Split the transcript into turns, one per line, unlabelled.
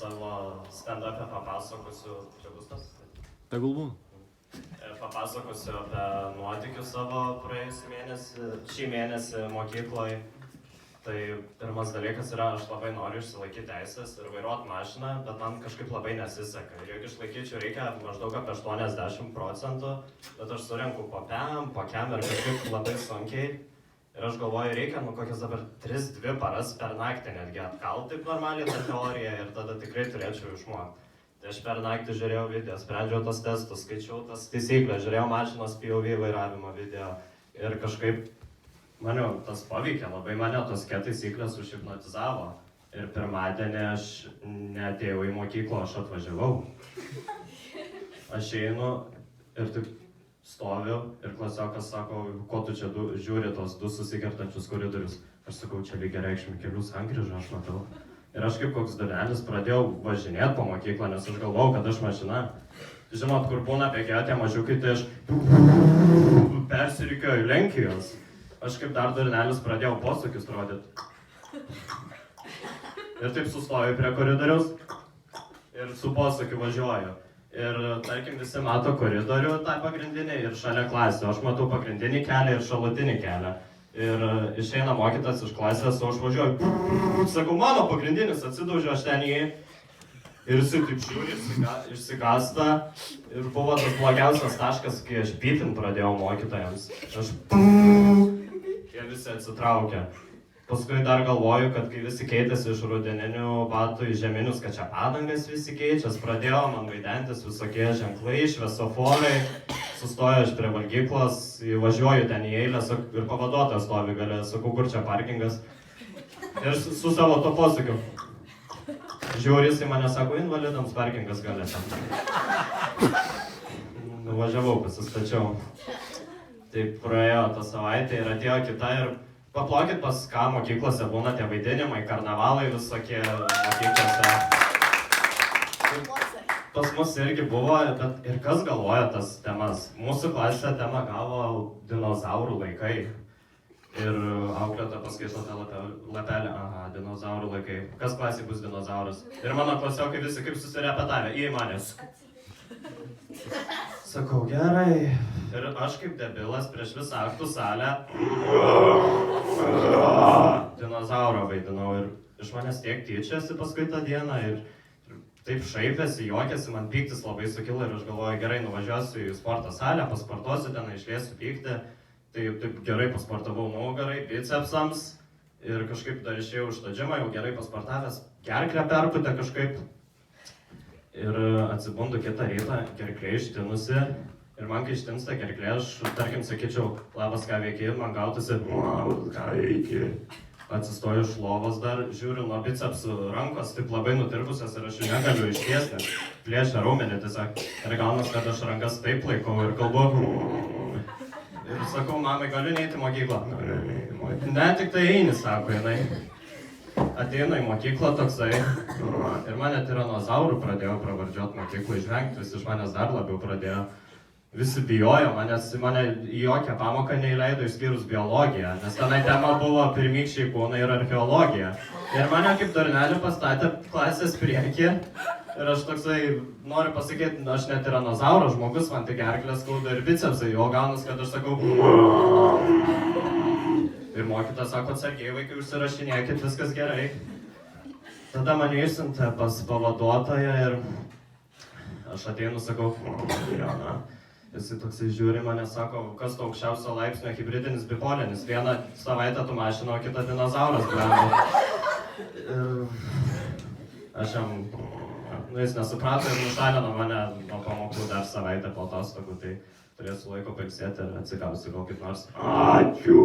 savo stand-up'e papasakosiu, čia bus tas?
Tegul būna.
Papasakosiu apie nuotykius savo praėjusį mėnesį, šį mėnesį mokykloje. Tai pirmas dalykas yra, aš labai noriu išsilaikyti teisės ir vairuoti mašiną, bet man kažkaip labai nesiseka. Ir jeigu išlaikyčiau, reikia maždaug apie 80%, bet aš surenku po kem ir kažkaip labai sunkiai. Ir aš galvoju, reikia kokias dabar 3-2 paras per naktį netgi atkalti taip normaliai tą teoriją ir tada tikrai turėčiau išmokti. Tai aš per naktį žiūrėjau video, sprendžiau tos testus, skaičiau tas taisyklės, žiūrėjau mašinos POV vairavimo video ir kažkaip maniau, tas paveikė labai mane, tos taisyklės užhipnotizavo. Ir pirmadienį aš neatėjau į mokyklą, aš atvažiavau. Aš einu ir taip stoviu ir klasiokas sako, ko tu čia žiūri tos du susikertančius koridorius. Aš sakau, čia lygiareikšmių kelių sankryžą aš matau. Ir aš kaip koks durnelis pradėjau važinėti po mokyklą, nes aš galvojau, kad aš mašina. Žinot, kur būna bėgėjo tie mažiukai, tai aš persirikioju Lenkijos. Aš kaip dar durnelis pradėjau posūkius rodyti. Ir taip sustoju prie koridoriaus ir su posūkiu važiuoju. Ir tarkim visi mato koridorių, tą pagrindinį ir šalia klasę. Aš matau pagrindinį kelią ir šalutinį kelią. Ir išeina mokytas iš klasės, o aš važiuoju. Sakau, mano pagrindinis, atsidaužiu aš ten jį. Ir jisai taip žiūri, išsigąsta. Ir buvo tas blogiausias taškas, kai aš pypint pradėjau mokytojams. Jie visi atsitraukė. Paskui dar galvoju, kad kai visi keitėsi iš rudeninių batų į žieminius, kad čia padangas visi keičias, pradėjo man vaidentis visokie ženklai, šviesoforai, sustoju aš prie valgyklos, važiuoju ten į eilę ir pavaduotojas stovi gale, sakau, kur čia parkingas. Ir su savo to posūkiu. Žiūri, jisai mane sako, invalidams parkingas gale ten. Nuvažiavau, pasistačiau. Taip praėjo tą savaitę ir atėjo kita ir paplokit pas ką mokyklose būna tie vaidinimai, karnavalai visokie mokyklose. Pas mus irgi buvo, bet ir kas galvoja tas temas. Mūsų klasė temą gavo dinozaurų laikai. Ir auklėta paskaito tą lapelį, aha, dinozaurų laikai. Kas klasėje bus dinozauras? Ir mano klasiokai visi kaip susirepetavę, į manęs. Sakau, gerai. Ir aš kaip debilas prieš visą aktų salę dinozaurą vaidinau ir iš manęs tiek tyčiasi paskui tą dieną ir taip šaipėsi, juokėsi, man pyktis labai sukilo ir aš galvoju, gerai, nuvažiuosiu į sporto salę, pasportuosiu ten, išliesiu pyktį. Taip gerai pasportavau nugarai, bicepsams ir kažkaip dar išėjau iš to džimą, jau gerai pasportavęs, gerklę perpūtė kažkaip. Ir atsibundu kitą rytą, gerklė ištinusi. Ir man kai ištinsta gerklė, aš tarkim sakyčiau, labas ką veiki, man gautųsi, labas ką veiki. Atsistoju iš lovos dar, žiūriu nuo bicepsų rankos, taip labai nutirpusios ir aš jų negaliu ištiesti. Plėšia raumenį tiesiog. Ir gaunas, kad aš rankas taip laikau ir kalbu. Ir sakau, mamai, galiu neiti į mokyklą. Ne, tik tai eini, sako jinai. Ateinu į mokyklą toksai ir mane tiranozaurų pradėjo pravardžiuoti mokyklą, išvengti, visi iš manęs dar labiau pradėjo. Visi bijojo, mane į jokią pamoką neįleido išskyrus biologiją, nes tenai tema buvo pirmykščiai kūnai ir archeologija. Ir mane kaip durnelį pastatė klasės priekį ir aš toksai noriu pasakyti, aš ne tiranozauras žmogus, man tik gerklės skauda ir bicepsai, o gaunas, kad aš sakau. Ir mokytojas sako, atsargiai vaikai, užsirašinėkit, viskas gerai. Tada mane išsiuntė pas pavaduotoją ir aš ateinu, sakau, Jona. Jisai toksai žiūri mane, sako, kas to aukščiausio laipsnio hibridinis bipolinis. Vieną savaitę tu mašina, o kitą dinozauras blemba. Ir aš jam, jis nesuprato ir nušalino mane nuo pamokų dar savaitę po atostogų, tai turėsiu laiko pailsėti ir atsikausiu gal kaip nors. Ačiū.